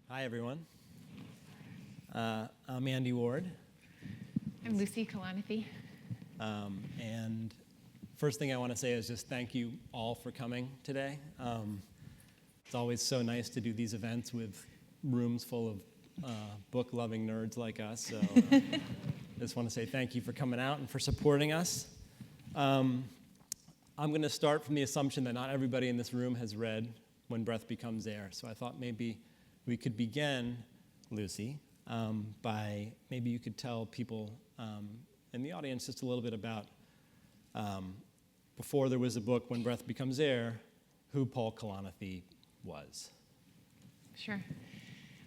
Hi, everyone. I'm Andy Ward. I'm Lucy Kalanithi. And first thing I want to say is just thank you all for coming today. It's always so nice to do these events with rooms full of book-loving nerds like us. So I just want to say thank you for coming out and for supporting us. I'm going to start from the assumption that not everybody in this room has read When Breath Becomes Air. So I thought maybe we could begin, Lucy, by maybe you could tell people in the audience just a little bit about, before there was a book, When Breath Becomes Air, who Paul Kalanithi was. Sure.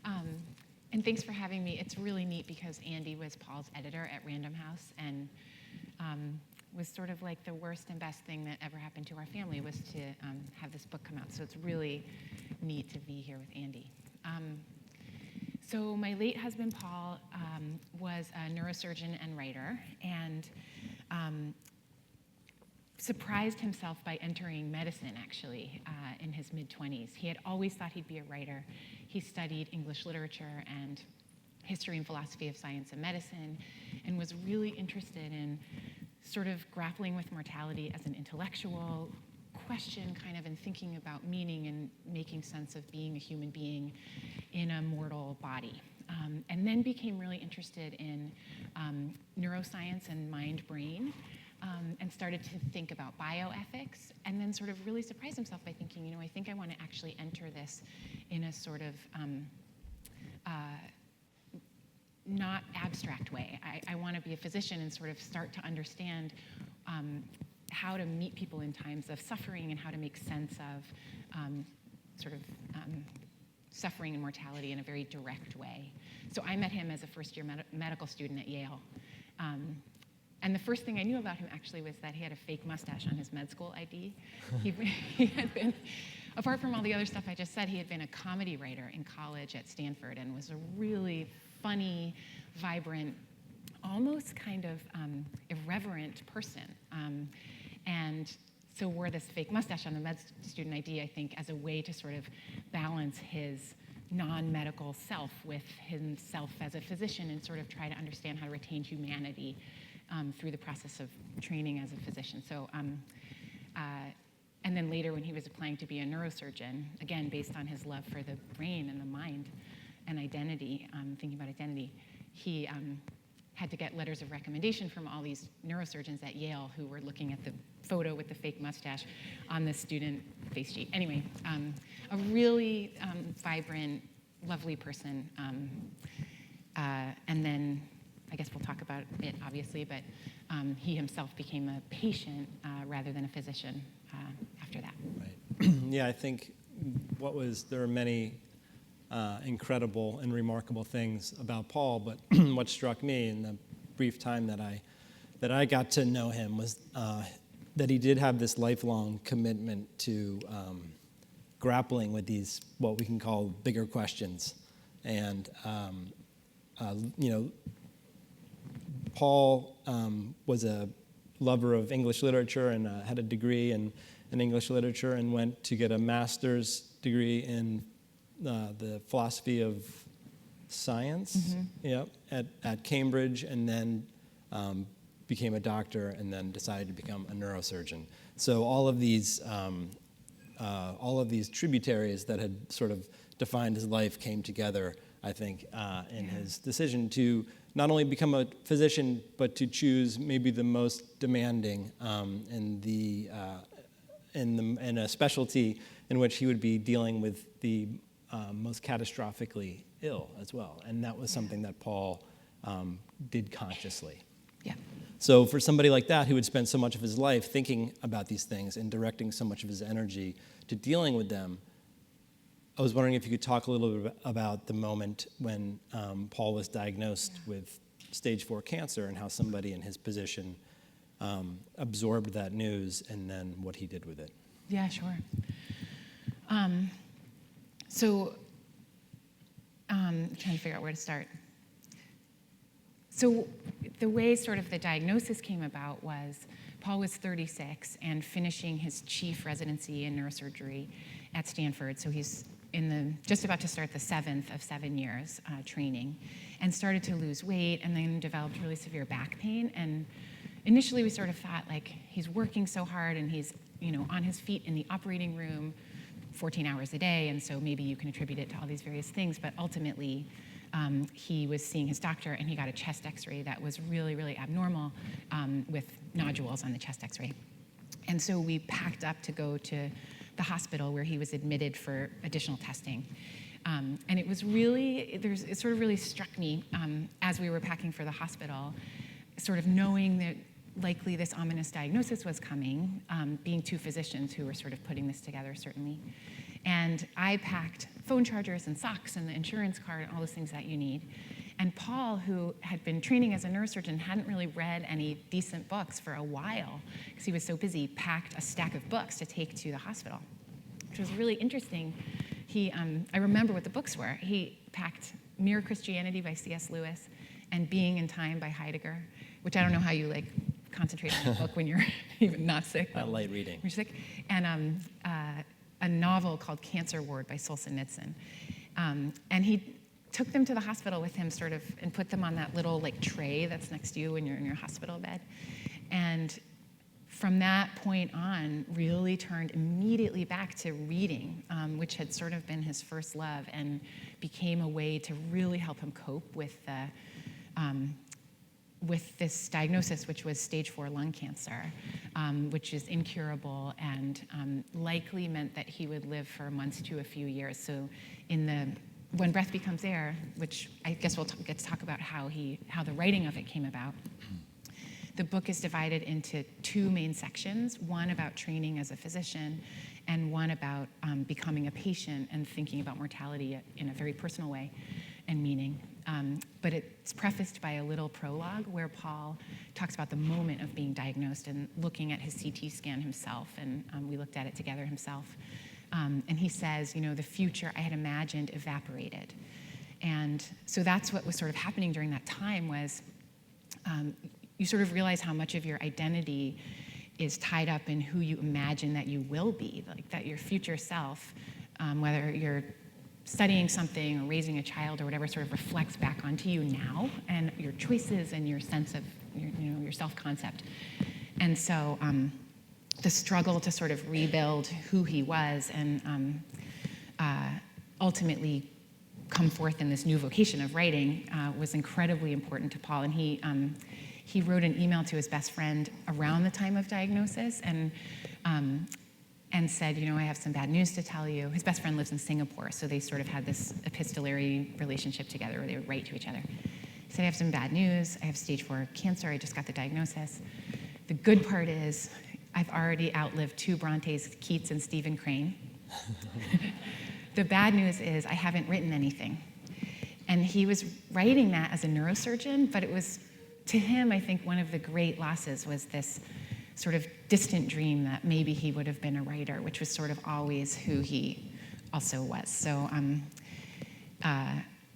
And thanks for having me. It's really neat because Andy was Paul's editor at Random House and was sort of like the worst and best thing that ever happened to our family was to have this book come out. So it's really neat to be here with Andy. So my late husband, Paul, was a neurosurgeon and writer, and surprised himself by entering medicine, actually, in his mid-20s. He had always thought he'd be a writer. He studied English literature and history and philosophy of science and medicine, and was really interested in sort of grappling with mortality as an intellectual question, kind of, and thinking about meaning and making sense of being a human being in a mortal body. And then became really interested in neuroscience and mind-brain, and started to think about bioethics, and then sort of really surprised himself by thinking, I think I want to actually enter this in a sort of not abstract way. I want to be a physician and sort of start to understand how to meet people in times of suffering and how to make sense of suffering and mortality in a very direct way. So I met him as a first-year medical student at Yale. And the first thing I knew about him actually was that he had a fake mustache on his med school ID. He had been, apart from all the other stuff I just said, he had been a comedy writer in college at Stanford and was a really funny, vibrant, almost kind of irreverent person. And so wore this fake mustache on the med student ID, I think, as a way to sort of balance his non-medical self with himself as a physician and sort of try to understand how to retain humanity through the process of training as a physician. So, and then later when he was applying to be a neurosurgeon, again, based on his love for the brain and the mind and identity, thinking about identity, he had to get letters of recommendation from all these neurosurgeons at Yale who were looking at the photo with the fake mustache on the student face sheet. Anyway, a really vibrant, lovely person. And then, I guess we'll talk about it, obviously, but he himself became a patient rather than a physician after that. Right. Yeah, I think there are many incredible and remarkable things about Paul, but what struck me in the brief time that I got to know him was that he did have this lifelong commitment to grappling with these, what we can call bigger questions. And, Paul was a lover of English literature and had a degree in English literature and went to get a master's degree in the philosophy of science, at Cambridge, and then became a doctor, and then decided to become a neurosurgeon. So all of these tributaries that had sort of defined his life came together, I think, in his decision to not only become a physician, but to choose maybe the most demanding in a specialty in which he would be dealing with the most catastrophically ill as well. And that was something that Paul did consciously. Yeah. So for somebody like that who had spent so much of his life thinking about these things and directing so much of his energy to dealing with them, I was wondering if you could talk a little bit about the moment when Paul was diagnosed with stage 4 cancer and how somebody in his position absorbed that news and then what he did with it. Yeah, sure. So I'm trying to figure out where to start. So the way sort of the diagnosis came about was Paul was 36 and finishing his chief residency in neurosurgery at Stanford. So he's just about to start the 7th of 7 years training, and started to lose weight, and then developed really severe back pain. And initially, we sort of thought, like, he's working so hard, and he's on his feet in the operating room 14 hours a day, and so maybe you can attribute it to all these various things. But ultimately, he was seeing his doctor, and he got a chest X-ray that was really, really abnormal with nodules on the chest X-ray. And so we packed up to go to the hospital where he was admitted for additional testing. And it was really, it sort of really struck me as we were packing for the hospital, sort of knowing that likely this ominous diagnosis was coming, being two physicians who were sort of putting this together, certainly. And I packed phone chargers and socks and the insurance card and all those things that you need. And Paul, who had been training as a neurosurgeon, hadn't really read any decent books for a while because he was so busy, packed a stack of books to take to the hospital, which was really interesting. I remember what the books were. He packed Mere Christianity by C.S. Lewis and Being in Time by Heidegger, which I don't know how you concentrate on a book when you're even not sick. Light reading. You're sick. And a novel called Cancer Ward by Solzhenitsyn. And he took them to the hospital with him and put them on that little tray that's next to you when you're in your hospital bed. And from that point on, really turned immediately back to reading, which had sort of been his first love, and became a way to really help him cope with this diagnosis, which was stage 4 lung cancer, which is incurable and likely meant that he would live for months to a few years. So when Breath Becomes Air, which I guess we'll get to talk about how the writing of it came about, the book is divided into 2 main sections, one about training as a physician and one about becoming a patient and thinking about mortality in a very personal way and meaning. But it's prefaced by a little prologue where Paul talks about the moment of being diagnosed and looking at his CT scan himself, and we looked at it together himself. And he says, the future I had imagined evaporated. And so that's what was sort of happening during that time was you sort of realize how much of your identity is tied up in who you imagine that you will be, that your future self, whether you're studying something or raising a child or whatever, sort of reflects back onto you now and your choices and your sense of your self-concept. And so the struggle to sort of rebuild who he was and ultimately come forth in this new vocation of writing was incredibly important to Paul. And he wrote an email to his best friend around the time of diagnosis and said, I have some bad news to tell you. His best friend lives in Singapore, so they sort of had this epistolary relationship together where they would write to each other. He said, I have some bad news. I have stage 4 cancer. I just got the diagnosis. The good part is I've already outlived 2 Brontes, Keats and Stephen Crane. The bad news is I haven't written anything. And he was writing that as a neurosurgeon, but it was, to him, I think one of the great losses was this sort of distant dream that maybe he would have been a writer, which was sort of always who he also was. So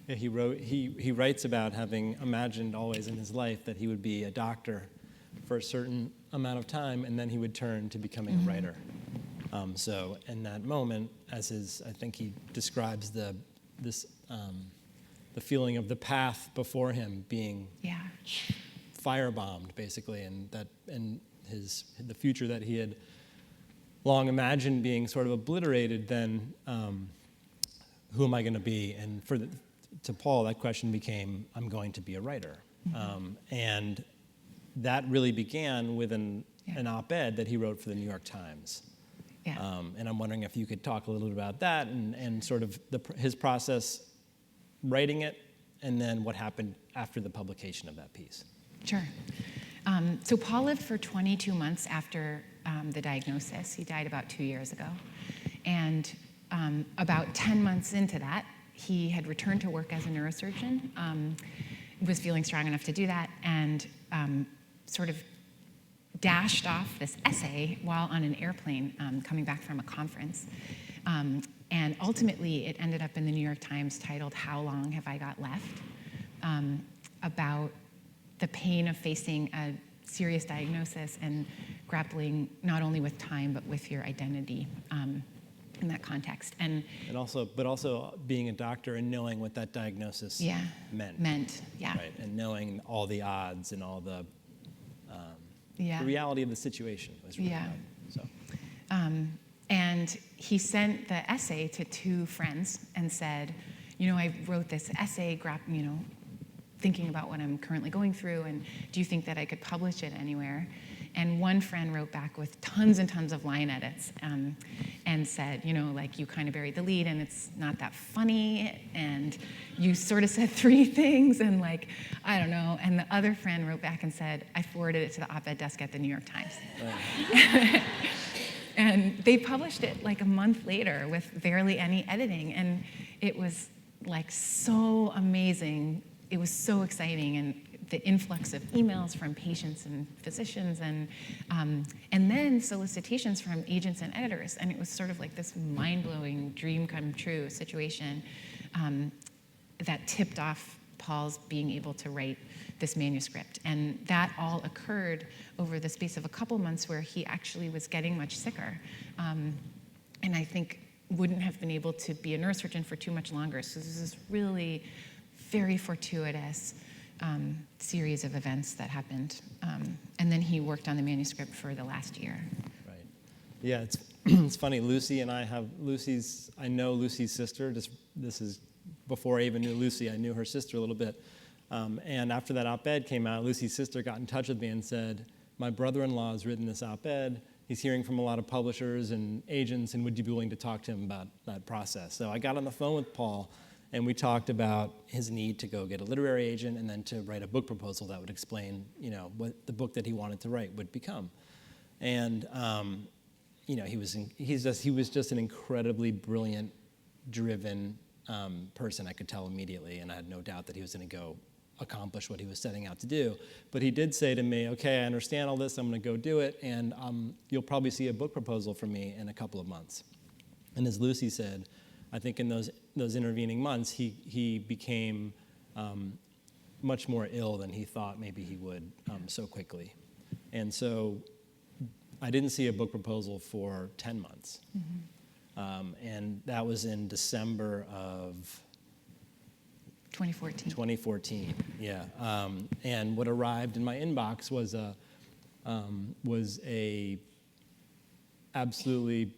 he writes about having imagined always in his life that he would be a doctor for a certain amount of time, and then he would turn to becoming a writer. So in that moment, I think he describes the feeling of the path before him being firebombed, basically, and the future that he had long imagined being sort of obliterated. Then, who am I going to be? And to Paul, that question became, I'm going to be a writer. And that really began with an op-ed that he wrote for the New York Times. And I'm wondering if you could talk a little bit about that and sort of his process writing it, and then what happened after the publication of that piece. Sure. So Paul lived for 22 months after the diagnosis. He died about 2 years ago. And about 10 months into that, he had returned to work as a neurosurgeon, was feeling strong enough to do that, and sort of dashed off this essay while on an airplane coming back from a conference. And ultimately, it ended up in the New York Times titled, How Long Have I Got Left? About the pain of facing a serious diagnosis and grappling not only with time, but with your identity. in that context. But also being a doctor and knowing what that diagnosis meant. Yeah. Right, and knowing all the odds and all the Yeah. reality of the situation was really hard. So. And he sent the essay to 2 friends and said, I wrote this essay, thinking about what I'm currently going through, and do you think that I could publish it anywhere? And one friend wrote back with tons and tons of line edits and said, you kind of buried the lead and it's not that funny, and you sort of said 3 things, and I don't know. And the other friend wrote back and said, I forwarded it to the op-ed desk at the New York Times. Right. And they published it a month later with barely any editing, and it was so amazing. It was so exciting, and the influx of emails from patients and physicians, and then solicitations from agents and editors, and it was sort of this mind-blowing dream come true situation that tipped off Paul's being able to write this manuscript. And that all occurred over the space of a couple months where he actually was getting much sicker. And I think wouldn't have been able to be a neurosurgeon for too much longer. So this is really very fortuitous series of events that happened. And then he worked on the manuscript for the last year. Right. Yeah, it's funny. Lucy and I I know Lucy's sister. This is before I even knew Lucy. I knew her sister a little bit. And after that op-ed came out, Lucy's sister got in touch with me and said, my brother-in-law has written this op-ed. He's hearing from a lot of publishers and agents, and would you be willing to talk to him about that process? So I got on the phone with Paul, and we talked about his need to go get a literary agent and then to write a book proposal that would explain, what the book that he wanted to write would become. And, he was just an incredibly brilliant, driven person. I could tell immediately, and I had no doubt that he was going to go accomplish what he was setting out to do. But he did say to me, okay, I understand all this, I'm going to go do it, and you'll probably see a book proposal from me in a couple of months. And as Lucy said, I think in those intervening months, he became much more ill than he thought maybe he would so quickly. And so I didn't see a book proposal for 10 months. Mm-hmm. And that was in December of 2014, yeah. And what arrived in my inbox was a absolutely,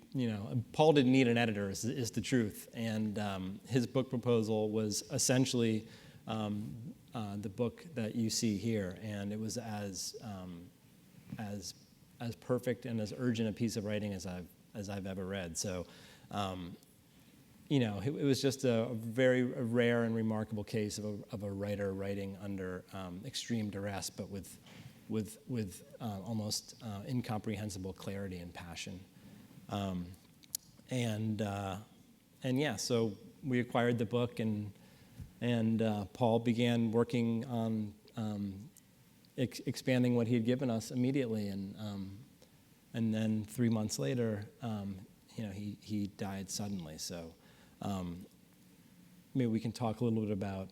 Paul didn't need an editor, is the truth. And his book proposal was essentially the book that you see here, and it was as perfect and as urgent a piece of writing as I've ever read. So, it was just a very rare and remarkable case of a writer writing under extreme duress, but with almost incomprehensible clarity and passion. So we acquired the book, and Paul began working on expanding what he had given us immediately, and then 3 months later, he died suddenly. So maybe we can talk a little bit about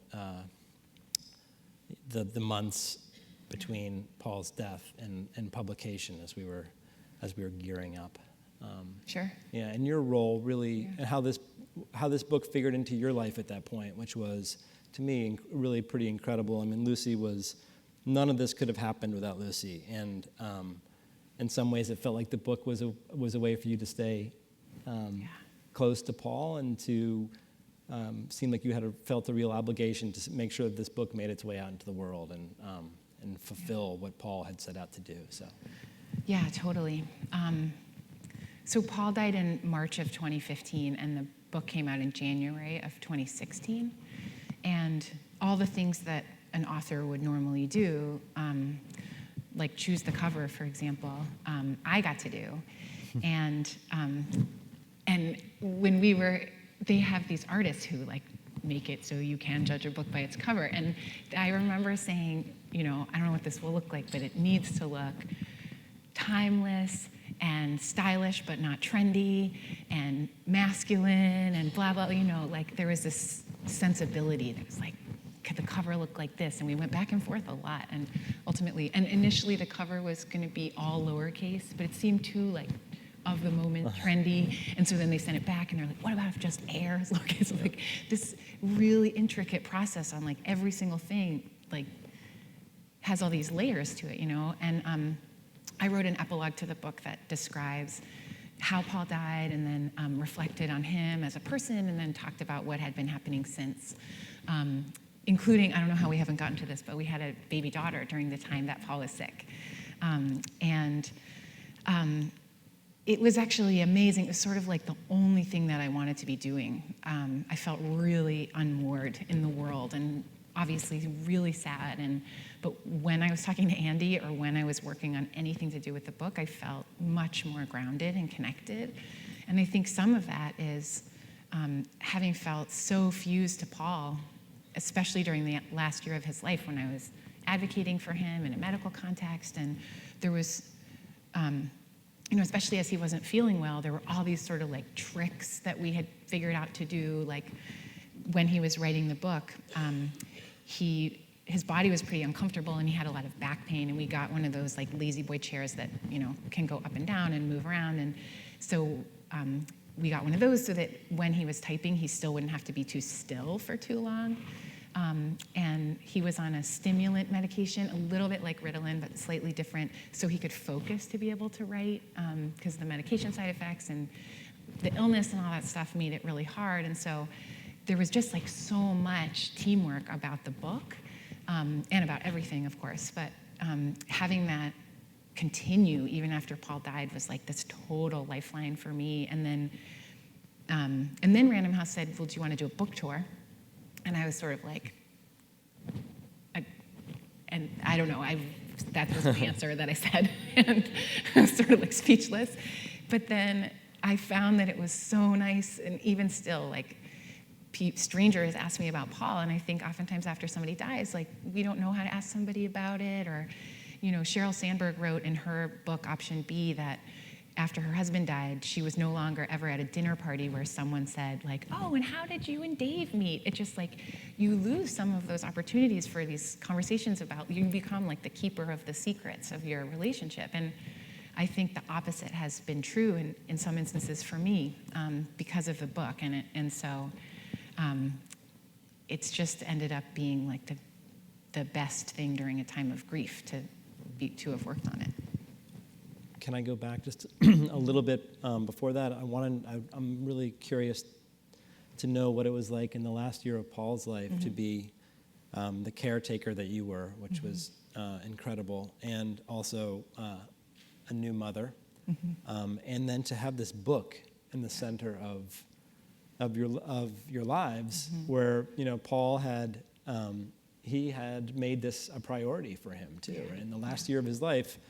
the months between Paul's death and publication as we were gearing up. Sure. Yeah, and your role really, and how this book figured into your life at that point, which was, to me, really pretty incredible. I mean, none of this could have happened without Lucy, and in some ways, it felt like the book was a way for you to stay close to Paul, and to seem like you felt a real obligation to make sure that this book made its way out into the world and fulfill what Paul had set out to do. So. Yeah, totally. So Paul died in March of 2015, and the book came out in January of 2016. And all the things that an author would normally do, like choose the cover, for example, I got to do. And when they have these artists who make it so you can judge a book by its cover. And I remember saying, I don't know what this will look like, but it needs to look timeless and stylish, but not trendy, and masculine, and blah, blah, there was this sensibility that was could the cover look like this? And we went back and forth a lot, and initially the cover was going to be all lowercase, but it seemed too of the moment, trendy. And so then they sent it back and they're like, what about if just air? Look, it's like this really intricate process on like every single thing, like has all these layers to it, you know? And I wrote an epilogue to the book that describes how Paul died and then reflected on him as a person and then talked about what had been happening since. Including, I don't know how we haven't gotten to this, but we had a baby daughter during the time that Paul was sick. It was actually amazing. It was sort of like the only thing that I wanted to be doing. I felt really unmoored in the world and obviously really sad. But when I was talking to Andy or when I was working on anything to do with the book, I felt much more grounded and connected. And I think some of that is having felt so fused to Paul, especially during the last year of his life when I was advocating for him in a medical context. And there was, especially as he wasn't feeling well, there were all these sort of like tricks that we had figured out to do. Like when he was writing the book, his body was pretty uncomfortable and he had a lot of back pain, and we got one of those like lazy boy chairs that, can go up and down and move around. And so we got one of those so that when he was typing, he still wouldn't have to be too still for too long. And he was on a stimulant medication, a little bit like Ritalin, but slightly different, so he could focus to be able to write, because the medication side effects and the illness and all that stuff made it really hard. And so there was just like so much teamwork about the book, and about everything, of course, but having that continue even after Paul died was like this total lifeline for me. And then Random House said, well, do you want to do a book tour? And I was sort of like, and I don't know, that was the answer that I said, and I was sort of like speechless. But then I found that it was so nice, and even still, like, strangers ask me about Paul, and I think oftentimes after somebody dies, like, we don't know how to ask somebody about it. Or, Sheryl Sandberg wrote in her book, Option B, that after her husband died, she was no longer ever at a dinner party where someone said, like, oh, and how did you and Dave meet? It's just like, you lose some of those opportunities for these conversations about, you become like the keeper of the secrets of your relationship. And I think the opposite has been true in some instances for me, because of the book. And so it's just ended up being like the best thing during a time of grief to have worked on it. Can I go back just a little bit before that? I'm really curious to know what it was like in the last year of Paul's life to be the caretaker that you were, which was incredible, and also a new mother, and then to have this book in the center of your lives, where Paul had he had made this a priority for him too. Right? In the last year of his life.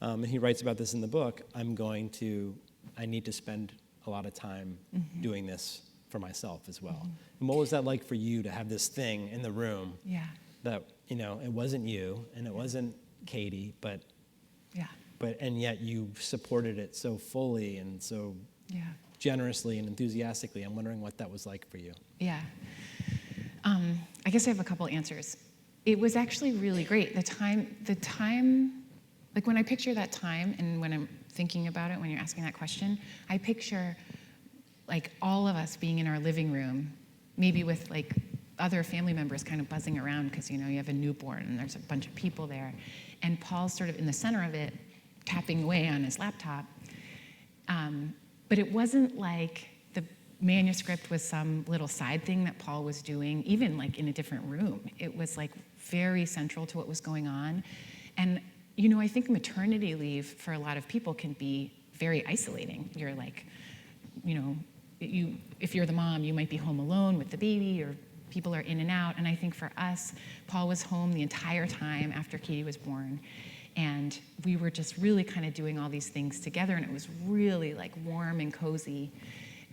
And he writes about this in the book, I need to spend a lot of time doing this for myself as well. And what was that like for you to have this thing in the room that, it wasn't you and it wasn't Katie, but and yet you supported it so fully and so generously and enthusiastically. I'm wondering what that was like for you. Yeah. I guess I have a couple answers. It was actually really great. The time, like when I picture that time and when I'm thinking about it, when you're asking that question, I picture like all of us being in our living room, maybe with like other family members kind of buzzing around because, you have a newborn and there's a bunch of people there. And Paul's sort of in the center of it, tapping away on his laptop. But it wasn't like the manuscript was some little side thing that Paul was doing, even like in a different room. It was like very central to what was going on. And I think maternity leave for a lot of people can be very isolating. You're like, if you're the mom, you might be home alone with the baby, or people are in and out. And I think for us, Paul was home the entire time after Katie was born. And we were just really kind of doing all these things together, and it was really like warm and cozy.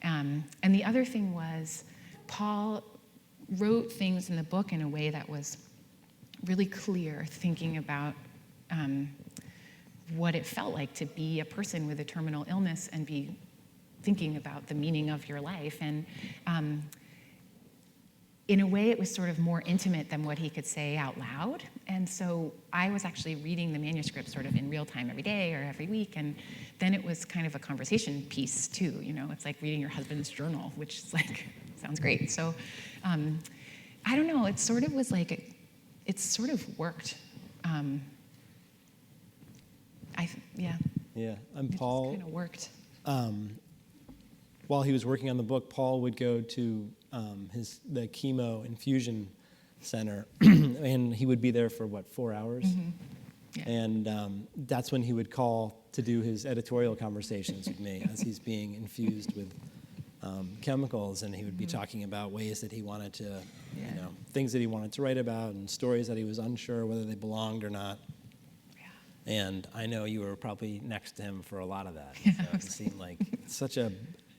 And the other thing was, Paul wrote things in the book in a way that was really clear, thinking about what it felt like to be a person with a terminal illness and be thinking about the meaning of your life. And in a way, it was sort of more intimate than what he could say out loud. And so I was actually reading the manuscript sort of in real time every day or every week. And then it was kind of a conversation piece too. It's like reading your husband's journal, which is like, sounds great. So I don't know, it sort of was like, it sort of worked. Yeah. Yeah, and It Paul, kind of worked. while he was working on the book, Paul would go to the chemo infusion center, and he would be there for 4 hours? Mm-hmm. Yeah. And that's when he would call to do his editorial conversations with me as he's being infused with chemicals, and he would be talking about ways that he wanted to, things that he wanted to write about, and stories that he was unsure whether they belonged or not. Yeah. And I know you were probably next to him for a lot of that. So it seemed like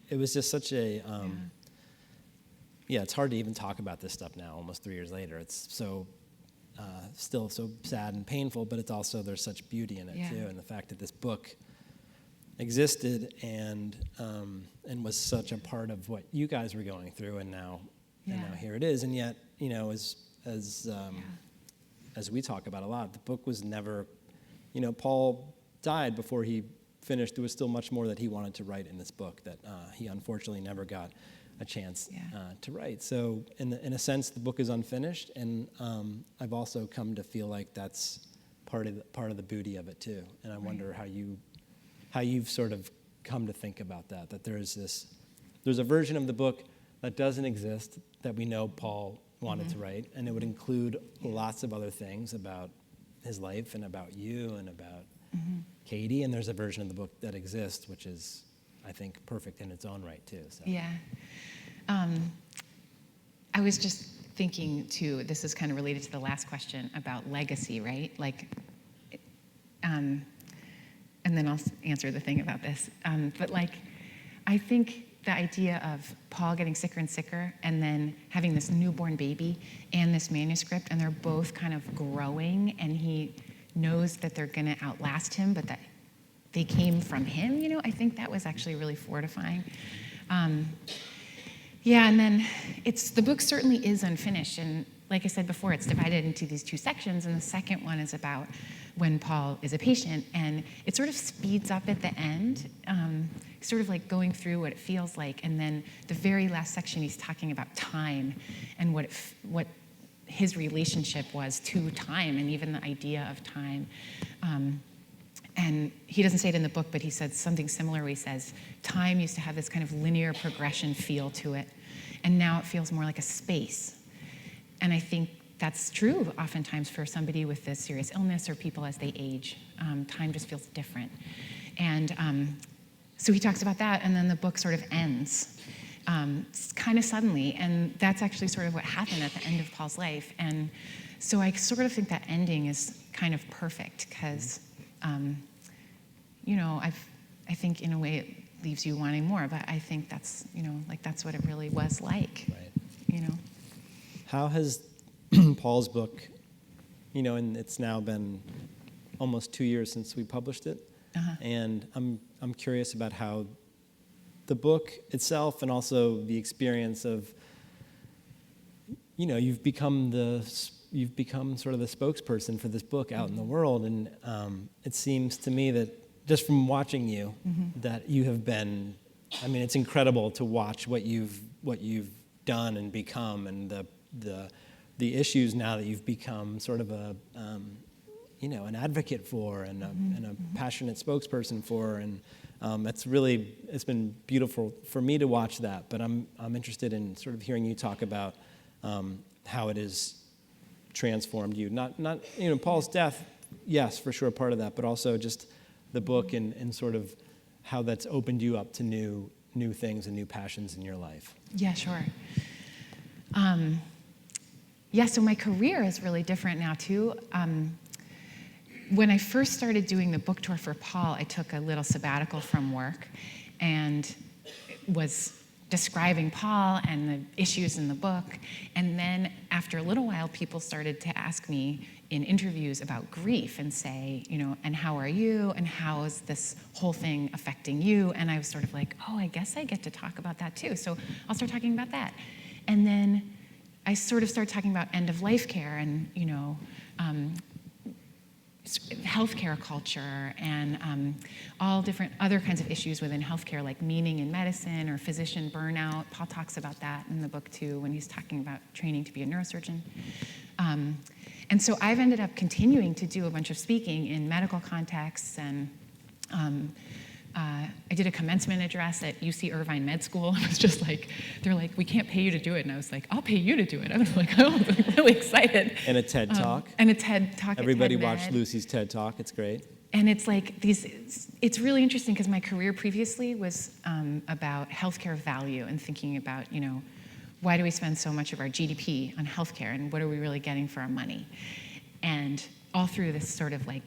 it was just such a, it's hard to even talk about this stuff now, almost 3 years later. It's so, still so sad and painful, but it's also, there's such beauty in it too, and the fact that this book existed and was such a part of what you guys were going through, and now here it is. And yet, as we talk about a lot, the book was never, Paul died before he finished. There was still much more that he wanted to write in this book that he unfortunately never got a chance to write. So in a sense, the book is unfinished, and I've also come to feel like that's part of the beauty of it too. And I wonder how you've sort of come to think about that there's a version of the book that doesn't exist that we know Paul wanted to write, and it would include lots of other things about his life and about you and about Katie, and there's a version of the book that exists, which is, I think, perfect in its own right too. So. Yeah. I was just thinking too, this is kind of related to the last question about legacy, right? Like, and then I'll answer the thing about this. But like, I think the idea of Paul getting sicker and sicker and then having this newborn baby and this manuscript, and they're both kind of growing, and he knows that they're gonna outlast him, but that they came from him, I think that was actually really fortifying. And then the book certainly is unfinished, and like I said before, it's divided into these two sections, and the second one is about when Paul is a patient, and it sort of speeds up at the end, sort of like going through what it feels like, and then the very last section, he's talking about time and what his relationship was to time, and even the idea of time. And he doesn't say it in the book, but he said something similar where he says, time used to have this kind of linear progression feel to it, and now it feels more like a space. And I think that's true oftentimes for somebody with this serious illness or people as they age. Time just feels different. And so he talks about that, and then the book sort of ends kind of suddenly, and that's actually sort of what happened at the end of Paul's life. And so I sort of think that ending is kind of perfect, because I think in a way it leaves you wanting more, but I think that's, that's what it really was like, right. How has Paul's book, and it's now been almost 2 years since we published it, and I'm curious about how the book itself and also the experience of, you've become sort of the spokesperson for this book out in the world, and it seems to me that just from watching you, that you have been, it's incredible to watch what you've done and become, and the issues now that you've become sort of an advocate for, and a passionate spokesperson for, and it's been beautiful for me to watch that. But I'm interested in sort of hearing you talk about how it has transformed you. Not Paul's death, yes, for sure, part of that, but also just the book and sort of how that's opened you up to new things and new passions in your life. Yeah, sure. So my career is really different now too. When I first started doing the book tour for Paul, I took a little sabbatical from work and was describing Paul and the issues in the book. And then after a little while, people started to ask me in interviews about grief and say, and how are you? And how is this whole thing affecting you? And I was sort of like, oh, I guess I get to talk about that too. So I'll start talking about that. And then I sort of started talking about end-of-life care and, healthcare culture and all different other kinds of issues within healthcare, like meaning in medicine or physician burnout. Paul talks about that in the book too, when he's talking about training to be a neurosurgeon. And so I've ended up continuing to do a bunch of speaking in medical contexts, and I did a commencement address at UC Irvine Med School. I was just like, they're like, we can't pay you to do it. And I was like, I'll pay you to do it. I was like, oh, I'm really excited. And a TED Talk. And a TED Talk. Everybody at TED watched Med. Lucy's TED Talk. It's great. And it's like it's really interesting because my career previously was about healthcare value and thinking about, why do we spend so much of our GDP on healthcare and what are we really getting for our money? And all through this sort of like,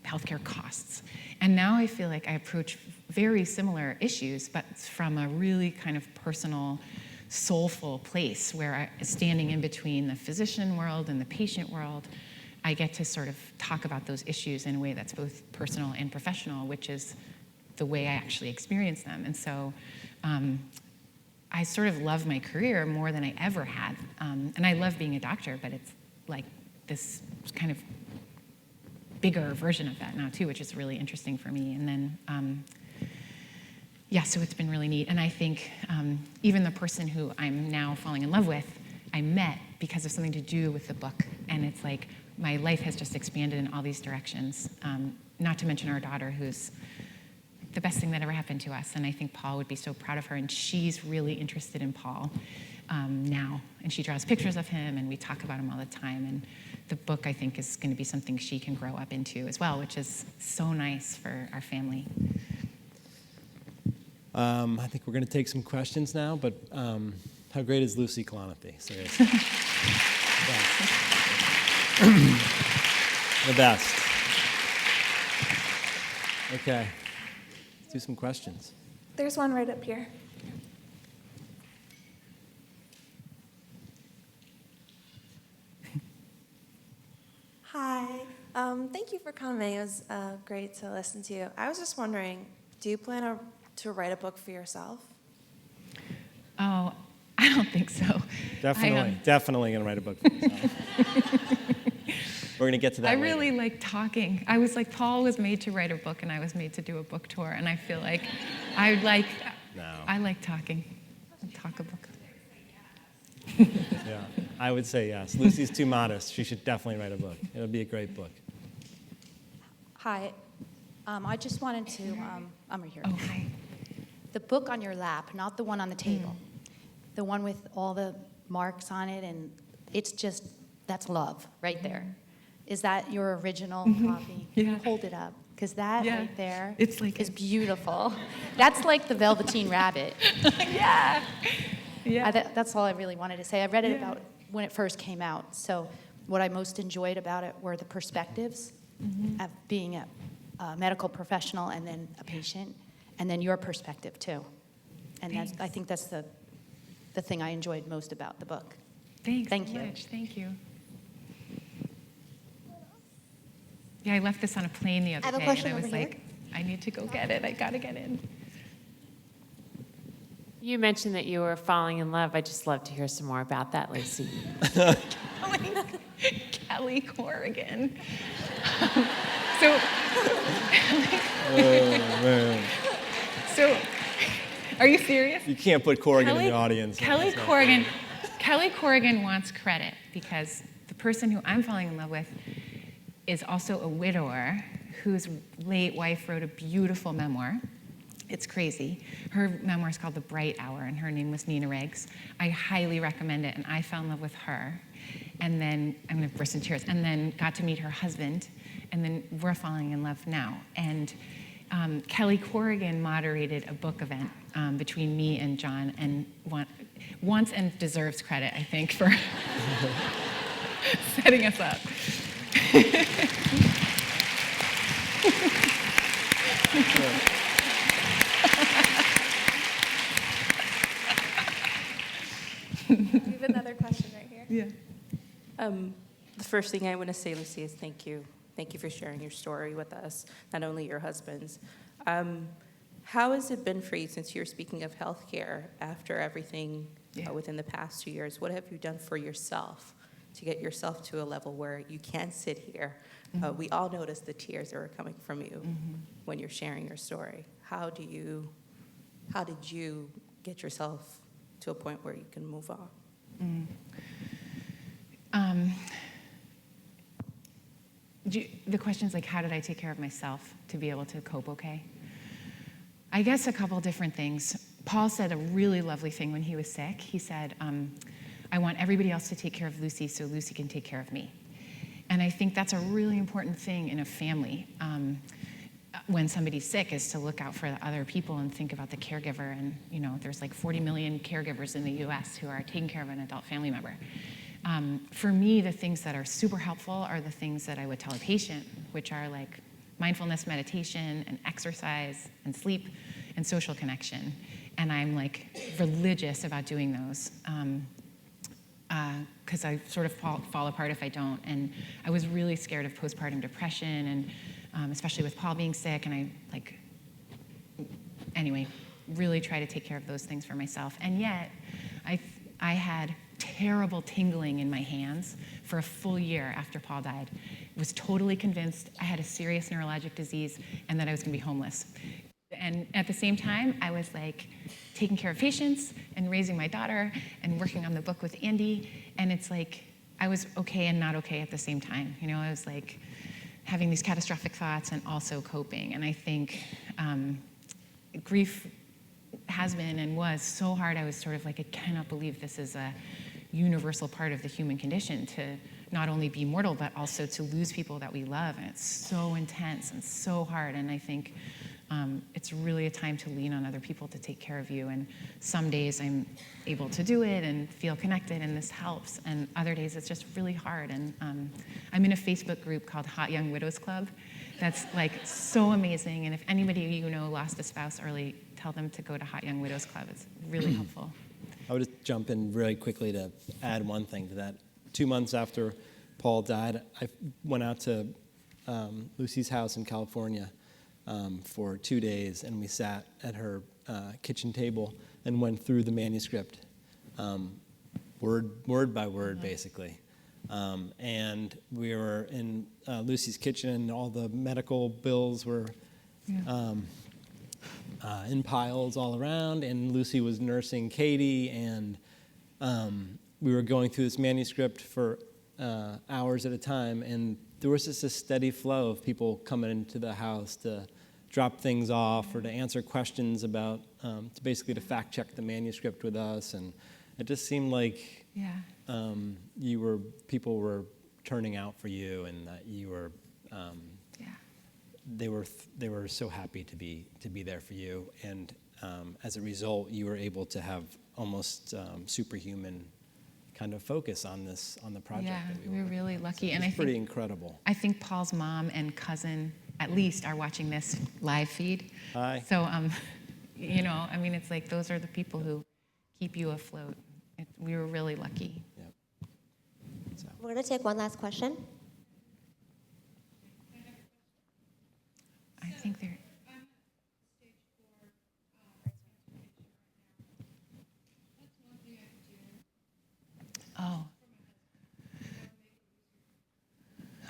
healthcare costs. And now I feel like I approach very similar issues, but from a really kind of personal, soulful place where I, standing in between the physician world and the patient world, I get to sort of talk about those issues in a way that's both personal and professional, which is the way I actually experience them. And so I sort of love my career more than I ever had. And I love being a doctor, but it's like this kind of bigger version of that now too, which is really interesting for me. And then, so it's been really neat. And I think even the person who I'm now falling in love with, I met because of something to do with the book. And it's like my life has just expanded in all these directions. Not to mention our daughter, who's the best thing that ever happened to us. And I think Paul would be so proud of her. And she's really interested in Paul now. And she draws pictures of him, and we talk about him all the time. And the book, I think, is going to be something she can grow up into as well, which is so nice for our family. I think we're going to take some questions now, but how great is Lucy Kalanithi? Seriously. The best. Okay. Let's do some questions. There's one right up here. Hi. Thank you for coming. It was great to listen to you. I was just wondering, do you plan to write a book for yourself? Oh, I don't think so. Definitely going to write a book for yourself. We're going to get to that I later. really like talking. I was like, Paul was made to write a book, and I was made to do a book tour, and I feel like I like talking. I'll talk a book. Yeah, I would say yes. Lucy's too modest. She should definitely write a book. It'll be a great book. Hi. I just wanted to, I'm right here. Oh, hi. The book on your lap, not the one on the table. The one with all the marks on it, and it's just, that's love right there. Is that your original copy? Yeah. Hold it up, because that right there It's like is beautiful. That's like the Velveteen Rabbit. Yeah. Yeah. That's all I really wanted to say. I read it about when it first came out. So what I most enjoyed about it were the perspectives of being a medical professional and then a patient, and then your perspective too. And I think that's the thing I enjoyed most about the book. Thanks Thank so you. much. Thank you. Yeah, I left this on a plane the other I have a day, question and I was over here. like, I need to go get it. I gotta get in. You mentioned that you were falling in love. I'd just love to hear some more about that, Lucy. Kelly Corrigan. So, are you serious? You can't put Corrigan in the audience. Kelly Corrigan wants credit because the person who I'm falling in love with is also a widower whose late wife wrote a beautiful memoir. It's crazy. Her memoir is called The Bright Hour, and her name was Nina Riggs. I highly recommend it, and I fell in love with her. And then, I'm gonna burst into tears, and then got to meet her husband, and then we're falling in love now. And Kelly Corrigan moderated a book event between me and John, and wants and deserves credit, I think, for setting us up. We have another question right here. Yeah. The first thing I want to say, Lucy, is thank you. Thank you for sharing your story with us, not only your husband's. How has it been for you since you're speaking of healthcare after everything Yeah. within the past 2 years. What have you done for yourself to get yourself to a level where you can sit here? We all notice the tears that are coming from you when you're sharing your story. How did you get yourself to a point where you can move on? The question's like, how did I take care of myself to be able to cope okay? I guess a couple different things. Paul said a really lovely thing when he was sick. He said, I want everybody else to take care of Lucy so Lucy can take care of me. And I think that's a really important thing in a family when somebody's sick, is to look out for the other people and think about the caregiver. And there's like 40 million caregivers in the US who are taking care of an adult family member. For me, the things that are super helpful are the things that I would tell a patient, which are like mindfulness meditation and exercise and sleep and social connection. And I'm like religious about doing those because I sort of fall apart if I don't. And I was really scared of postpartum depression, and especially with Paul being sick. And anyway, really try to take care of those things for myself. And yet, I had terrible tingling in my hands for a full year after Paul died. Was totally convinced I had a serious neurologic disease and that I was going to be homeless. And at the same time, I was like taking care of patients and raising my daughter and working on the book with Andy. And it's like I was okay and not okay at the same time. I was like having these catastrophic thoughts and also coping. And I think grief has been and was so hard. I was sort of like, I cannot believe this is a universal part of the human condition, to not only be mortal, but also to lose people that we love. And it's so intense and so hard. And I think it's really a time to lean on other people to take care of you. And some days I'm able to do it and feel connected, and this helps. And other days it's just really hard. And I'm in a Facebook group called Hot Young Widows Club. That's like so amazing. And if anybody lost a spouse early, tell them to go to Hot Young Widows Club. It's really helpful. I would just jump in really quickly to add one thing to that. 2 months after Paul died, I went out to Lucy's house in California for 2 days, and we sat at her kitchen table and went through the manuscript, word by word, basically. And we were in Lucy's kitchen, and all the medical bills were in piles all around, and Lucy was nursing Katie, and we were going through this manuscript for hours at a time, and there was just a steady flow of people coming into the house to drop things off or to answer questions about, to fact check the manuscript with us, and it just seemed like people were turning out for you, and that you were. They were so happy to be there for you, and as a result, you were able to have almost superhuman kind of focus on the project. Yeah, that we were really lucky, so and it's pretty incredible. I think Paul's mom and cousin, at least, are watching this live feed. Hi. So, it's like those are the people who keep you afloat. We were really lucky. Yep. So. We're going to take one last question. I think they're.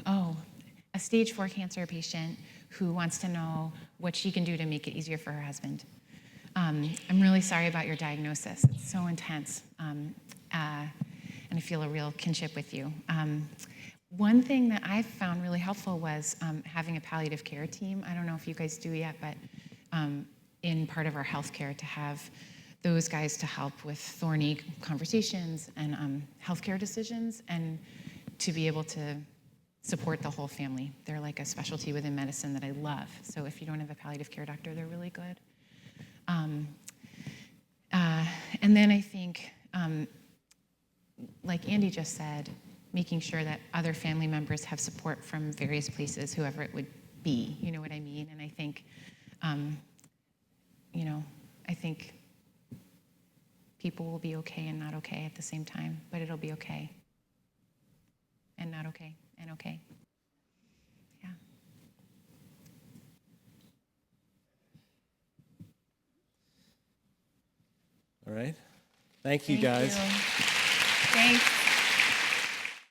Oh, a stage 4 cancer patient who wants to know what she can do to make it easier for her husband. I'm really sorry about your diagnosis. It's so intense, and I feel a real kinship with you. One thing that I found really helpful was having a palliative care team. I don't know if you guys do yet, but in part of our healthcare, to have those guys to help with thorny conversations and healthcare decisions, and to be able to support the whole family. They're like a specialty within medicine that I love. So if you don't have a palliative care doctor, they're really good. And then I think, like Andy just said, making sure that other family members have support from various places, whoever it would be, you know what I mean? And I think, I think people will be okay and not okay at the same time, but it'll be okay and not okay and okay. Yeah. All right. Thank you, guys. Thanks.